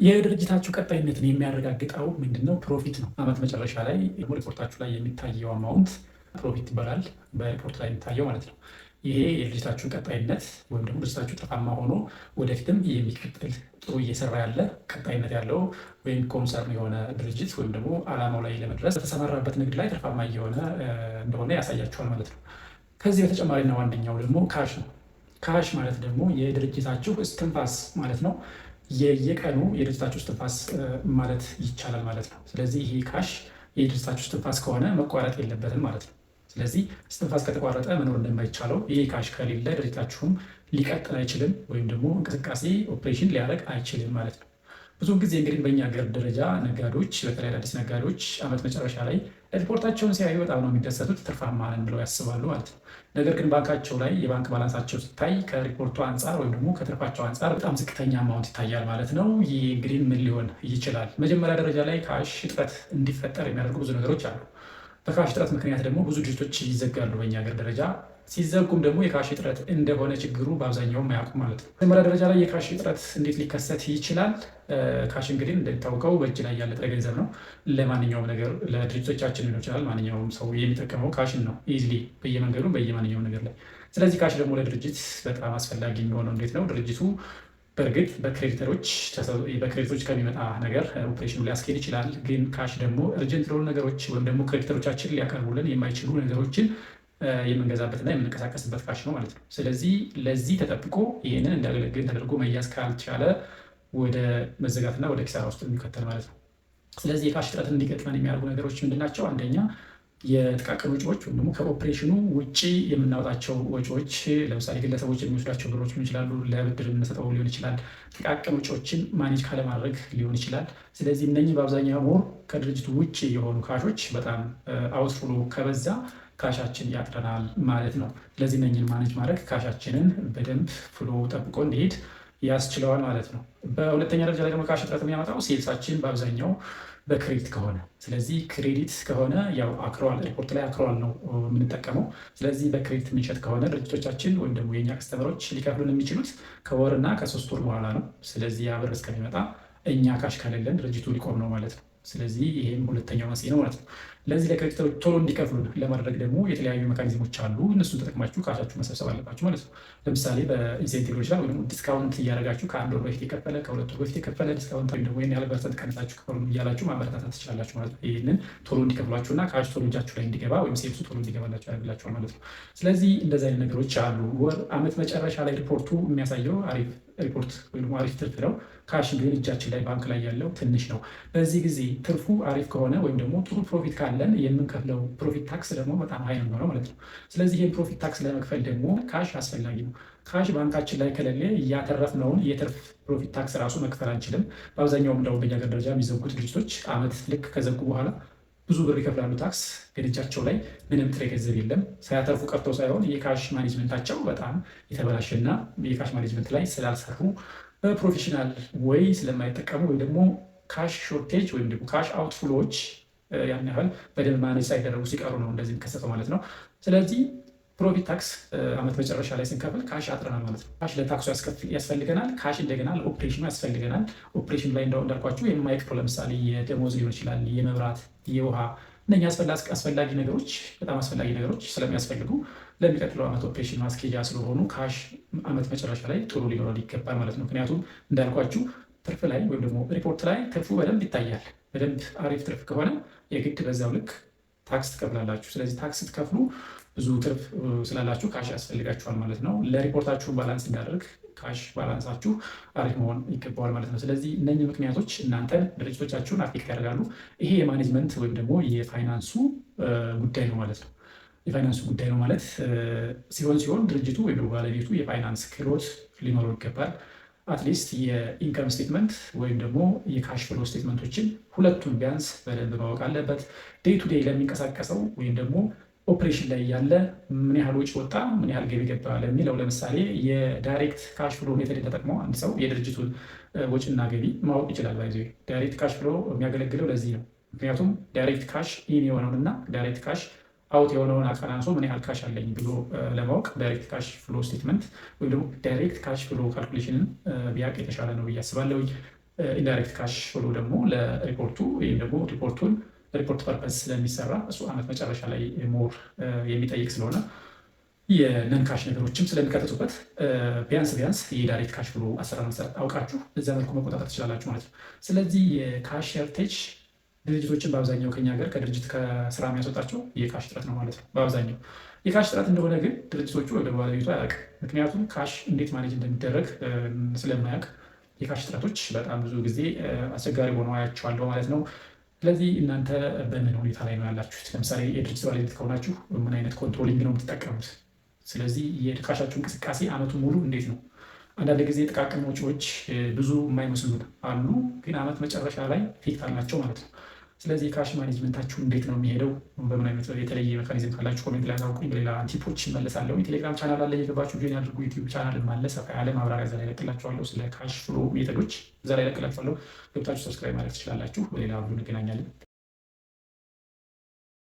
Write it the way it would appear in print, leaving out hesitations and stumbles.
የድርጅታችሁ ቀጣይነትን የሚያረጋግጠው ምንድነው? ፕሮፊት ነው። ዓመት መጨረሻ ላይ ሪፖርታችሁ ላይ የሚታየው አማውንት ፕሮፊት ይባላል። በሪፖርት ላይ የሚታየው ማለት ነው። ይሄ የድርጅታችሁን ቀጣይነት ወይም ደግሞ ድርጅታችሁ ትርፋማ ሆኖ ወደፊትም የሚቀጥል ጥሩ እየሰራ ያለ ቀጣይነት ያለው ወይም ኮንሰርን የሆነ ድርጅት ወይም ደግሞ ዓላማው ላይ ለመድረስ በተሰማራበት ንግድ ላይ ትርፋማ እየሆነ እንደሆነ ያሳያችኋል ማለት ነው። ከዚህ በተጨማሪና ዋነኛው ደግሞ ካሽ ነው። ካሽ ማለት ደግሞ የድርጅታችሁ እስትንፋስ ማለት ነው። የየቀኑ የድርጅታችሁ እስትንፋስ ማለት ይቻላል ማለት ነው። ስለዚህ ይሄ ካሽ የድርጅታችሁ እስትንፋስ ከሆነ መቋረጥ የለበትም ማለት ነው። ስለዚህ እስትንፋስ ከተቋረጠ መኖር እንደማይቻለው ይሄ ካሽ ከሌለ ድርጅታችሁም ሊቀጥል አይችልም፣ ወይም ደግሞ እንቅስቃሴ ኦፕሬሽን ሊያደርግ አይችልም ማለት ነው። ብዙውን ጊዜ እንግዲህ በእኛ ሀገር ደረጃ ነጋዴዎች፣ በተለይ አዳዲስ ነጋዴዎች ዓመት መጨረሻ ላይ ሪፖርታቸውን ሲያዩ በጣም ነው የሚደሰቱት፣ ትርፋማ ነን ብለው ያስባሉ ማለት ነው። ነገር ግን ባንካቸው ላይ የባንክ ባላንሳቸው ሲታይ ከሪፖርቱ አንጻር ወይም ደግሞ ከትርፋቸው አንጻር በጣም ዝቅተኛ አማውንት ይታያል ማለት ነው። ይህ እንግዲህ ምን ሊሆን ይችላል? መጀመሪያ ደረጃ ላይ ካሽ እጥረት እንዲፈጠር የሚያደርጉ ብዙ ነገሮች አሉ። በካሽ እጥረት ምክንያት ደግሞ ብዙ ድርጅቶች ይዘጋሉ በእኛ ሀገር ደረጃ። ሲዘጉም ደግሞ የካሽ እጥረት እንደሆነ ችግሩ በአብዛኛውም አያውቁም ማለት ነው። መጀመሪያ ደረጃ ላይ የካሽ እጥረት እንዴት ሊከሰት ይችላል? ካሽ እንግዲህ እንደሚታወቀው በእጅ ላይ ያለ ጥሬ ገንዘብ ነው። ለማንኛውም ነገር ለድርጅቶቻችን ሊሆን ይችላል። ማንኛውም ሰው የሚጠቀመው ካሽን ነው ኢዝሊ በየመንገዱ በየማንኛውም ነገር ላይ። ስለዚህ ካሽ ደግሞ ለድርጅት በጣም አስፈላጊ የሚሆነው እንዴት ነው? ድርጅቱ በእርግጥ በክሬዲተሮች ከሚመጣ ነገር ኦፕሬሽኑ ሊያስኬድ ይችላል። ግን ካሽ ደግሞ እርጀንት ለሆኑ ነገሮች ወይም ደግሞ ክሬዲተሮቻችን ሊያቀርቡልን የማይችሉ ነገሮችን የምንገዛበትና የምንንቀሳቀስበት ካሽ ነው ማለት ነው። ስለዚህ ለዚህ ተጠብቆ ይህንን እንዲያገለግል ተደርጎ መያዝ ካልቻለ ወደ መዘጋትና ወደ ኪሳራ ውስጥ የሚከተል ማለት ነው። ስለዚህ የካሽ እጥረት እንዲገጥመን የሚያደርጉ ነገሮች ምንድናቸው? አንደኛ የጥቃቅን ወጪዎች ወይም ደግሞ ከኦፕሬሽኑ ውጭ የምናወጣቸው ወጪዎች፣ ለምሳሌ ግለሰቦች የሚወስዷቸው ብሮች ሊሆን ይችላሉ፣ ለብድር የምንሰጠው ሊሆን ይችላል። ጥቃቅን ወጪዎችን ማኔጅ ካለማድረግ ሊሆን ይችላል። ስለዚህ እነኚህ በአብዛኛው ሞር ከድርጅቱ ውጭ የሆኑ ካሾች በጣም አውትፍሎ ከበዛ ካሻችን ያጥረናል ማለት ነው። ስለዚህ እነኝን ማኔጅ ማድረግ ካሻችንን በደንብ ፍሎ ጠብቆ እንዲሄድ ያስችለዋል ማለት ነው። በሁለተኛ ደረጃ ላይ ደግሞ ካሽ እጥረት የሚያመጣው ሴልሳችን በአብዛኛው በክሬዲት ከሆነ፣ ስለዚህ ክሬዲት ከሆነ ያው አክሯል ሪፖርት ላይ አክሯል ነው የምንጠቀመው። ስለዚህ በክሬዲት የምንሸጥ ከሆነ ድርጅቶቻችን ወይም ደግሞ የኛ ከስተመሮች ሊከፍሉን የሚችሉት ከወርና ከ3 ወር በኋላ ነው። ስለዚህ ያ ብር እስከሚመጣ እኛ ካሽ ከሌለን ድርጅቱ ሊቆም ነው ማለት ነው። ስለዚህ ይሄም ሁለተኛው መንስኤ ነው ማለት ነው። ለዚህ ለክሬዲተሮች ቶሎ እንዲከፍሉን ለማድረግ ደግሞ የተለያዩ ሜካኒዝሞች አሉ። እነሱን ተጠቅማችሁ ካሻችሁ መሰብሰብ አለባችሁ ማለት ነው። ለምሳሌ በኢንሴንቲቭ ሊሆን ይችላል፣ ወይም ዲስካውንት እያደረጋችሁ ከ1 ወር በፊት የከፈለ ከ2 ወር በፊት የከፈለ ዲስካውንት ወይም ደግሞ ያህል ፐርሰንት ቀንሳችሁ ክፈሉ እያላችሁ ማበረታታት ትችላላችሁ ማለት ነው። ይህንን ቶሎ እንዲከፍሏችሁና ካሽ ቶሎ እጃችሁ ላይ እንዲገባ ወይም ሴልሱ ቶሎ እንዲገባላችሁ ያደርግላችኋል ማለት ነው። ስለዚህ እንደዚህ አይነት ነገሮች አሉ። ዓመት መጨረሻ ላይ ሪፖርቱ የሚያሳየው አሪፍ ሪፖርት ወይም አሪፍ ትርፍ ነው። ካሽ ግን እጃችን ላይ ባንክ ላይ ያለው ትንሽ ነው። በዚህ ጊዜ ትርፉ አሪፍ ከሆነ ወይም ደግሞ ጥሩ ፕሮፊት ካለን የምንከፍለው ፕሮፊት ታክስ ደግሞ በጣም ሀይ ነው የሚሆነው ማለት ነው። ስለዚህ ይህን ፕሮፊት ታክስ ለመክፈል ደግሞ ካሽ አስፈላጊ ነው። ካሽ ባንካችን ላይ ከሌለ እያተረፍነውን የትርፍ ፕሮፊት ታክስ ራሱ መክፈል አንችልም። በአብዛኛው እንደውም በኛ ሀገር ደረጃ የሚዘጉት ድርጅቶች ዓመት ልክ ከዘጉ በኋላ ብዙ ብር ይከፍላሉ ታክስ፣ ግን እጃቸው ላይ ምንም ጥሬ ገንዘብ የለም። ሳያተርፉ ቀርተው ሳይሆን የካሽ ማኔጅመንታቸው በጣም የተበላሸና የካሽ ማኔጅመንት ላይ ስላልሰሩ በፕሮፌሽናል ወይ ስለማይጠቀሙ ወይ ደግሞ ካሽ ሾርቴጅ ወይም ደግሞ ካሽ አውትፍሎዎች ያን ያህል በደንብ ማኔጅ ሳይደረጉ ሲቀሩ ነው እንደዚህ የሚከሰተው ማለት ነው። ስለዚህ ፕሮፊት ታክስ ዓመት መጨረሻ ላይ ስንከፍል ካሽ ያጥረናል ማለት ነው። ካሽ ለታክሱ ያስፈልገናል። ካሽ እንደገና ለኦፕሬሽኑ ያስፈልገናል። ኦፕሬሽኑ ላይ እንዳልኳችሁ የማይቀሩ ለምሳሌ የደሞዝ ሊሆን ይችላል፣ የመብራት፣ የውሃ እነኛ አስፈላጊ ነገሮች በጣም አስፈላጊ ነገሮች ስለሚያስፈልጉ ለሚቀጥለው ዓመት ኦፕሬሽን ማስኬጃ ስለሆኑ ካሽ ዓመት መጨረሻ ላይ ጥሩ ሊሆን ይገባል ማለት ነው። ምክንያቱም እንዳልኳችሁ ትርፍ ላይ ወይም ደግሞ ሪፖርት ላይ ትርፉ በደንብ ይታያል። በደንብ አሪፍ ትርፍ ከሆነ የግድ በዛው ልክ ታክስ ትከፍላላችሁ። ስለዚህ ታክስ ስትከፍሉ ብዙ ትርፍ ስላላችሁ ካሽ ያስፈልጋችኋል ማለት ነው። ለሪፖርታችሁ ባላንስ እንዳደርግ ካሽ ባላንሳችሁ አሪፍ መሆን ይገባዋል ማለት ነው። ስለዚህ እነኚህ ምክንያቶች እናንተን ድርጅቶቻችሁን አፌክት ያደርጋሉ። ይሄ የማኔጅመንት ወይም ደግሞ የፋይናንሱ ጉዳይ ነው ማለት ነው። የፋይናንሱ ጉዳይ ነው ማለት ሲሆን ድርጅቱ ወይም ደግሞ ባለቤቱ የፋይናንስ ክህሎት ሊኖረው ይገባል። አትሊስት የኢንከም ስቴትመንት ወይም ደግሞ የካሽ ፍሎ ስቴትመንቶችን ሁለቱን ቢያንስ በደንብ ማወቅ አለበት። ዴይ ቱ ዴይ ለሚንቀሳቀሰው ወይም ደግሞ ኦፕሬሽን ላይ ያለ ምን ያህል ወጪ ወጣ፣ ምን ያህል ገቢ ገባ ለሚለው ለምሳሌ የዳይሬክት ካሽ ፍሎ ሜተድ ተጠቅመው አንድ ሰው የድርጅቱን ወጪና ገቢ ማወቅ ይችላል። ባይዘ ዳይሬክት ካሽ ፍሎ የሚያገለግለው ለዚህ ነው። ምክንያቱም ዳይሬክት ካሽ ኢን የሆነውን እና ዳይሬክት ካሽ አውት የሆነውን አቀናንሶ ምን ያህል ካሽ አለኝ ብሎ ለማወቅ ዳይሬክት ካሽ ፍሎ ስቴትመንት ወይም ደግሞ ዳይሬክት ካሽ ፍሎ ካልኩሌሽንን ቢያውቅ የተሻለ ነው ብዬ አስባለሁ። ኢንዳይሬክት ካሽ ፍሎ ደግሞ ለሪፖርቱ ወይም ደግሞ ሪፖርቱን ሪፖርት ፐርፐዝ ስለሚሰራ እሱ ዓመት መጨረሻ ላይ ሞር የሚጠይቅ ስለሆነ የነን ካሽ ነገሮችም ስለሚካተቱበት ቢያንስ የዳይሬክት ካሽ ፍሎ አሰራር መሰረት አውቃችሁ በዛ መልኩ መቆጣጠር ትችላላችሁ ማለት ነው። ስለዚህ የካሽ ሸርቴጅ ድርጅቶችን በአብዛኛው ከኛ ሀገር ከድርጅት ከስራ የሚያስወጣቸው የካሽ እጥረት ነው ማለት ነው። በአብዛኛው የካሽ እጥረት እንደሆነ ግን ድርጅቶቹ ወደ ባለቤቱ አያውቅ። ምክንያቱም ካሽ እንዴት ማኔጅ እንደሚደረግ ስለማያውቅ የካሽ እጥረቶች በጣም ብዙ ጊዜ አስቸጋሪ ሆነው አያቸዋለሁ ማለት ነው። ስለዚህ እናንተ በምን ሁኔታ ላይ ነው ያላችሁት? ለምሳሌ የድርጅት ባለቤት ከሆናችሁ ምን አይነት ኮንትሮሊንግ ነው የምትጠቀሙት? ስለዚህ የካሻችሁ እንቅስቃሴ አመቱን ሙሉ እንዴት ነው? አንዳንድ ጊዜ ጥቃቅን ወጪዎች ብዙ የማይመስሉ አሉ፣ ግን አመት መጨረሻ ላይ ኢፌክት አላቸው ማለት ነው። ስለዚህ የካሽ ማኔጅመንታችሁ እንዴት ነው የሚሄደው? በምን አይነት የተለየ ሜካኒዝም ካላችሁ ኮሜንት ላይ አሳውቁኝ። በሌላ ቲፖች ይመለሳለሁ። ቴሌግራም ቻናል አለ፣ የገባችሁ ጆይን አድርጉ። ዩቲዩብ ቻናል አለ፣ ሰፋ ያለ ማብራሪያ እዛ ላይ ለቅላችኋለሁ። ስለ ካሽ ፍሎ ሜቶዶች እዛ ላይ ለቅላችኋለሁ። ገብታችሁ ሰብስክራይብ ማድረግ ትችላላችሁ። በሌላ ቪዲዮ እንገናኛለን።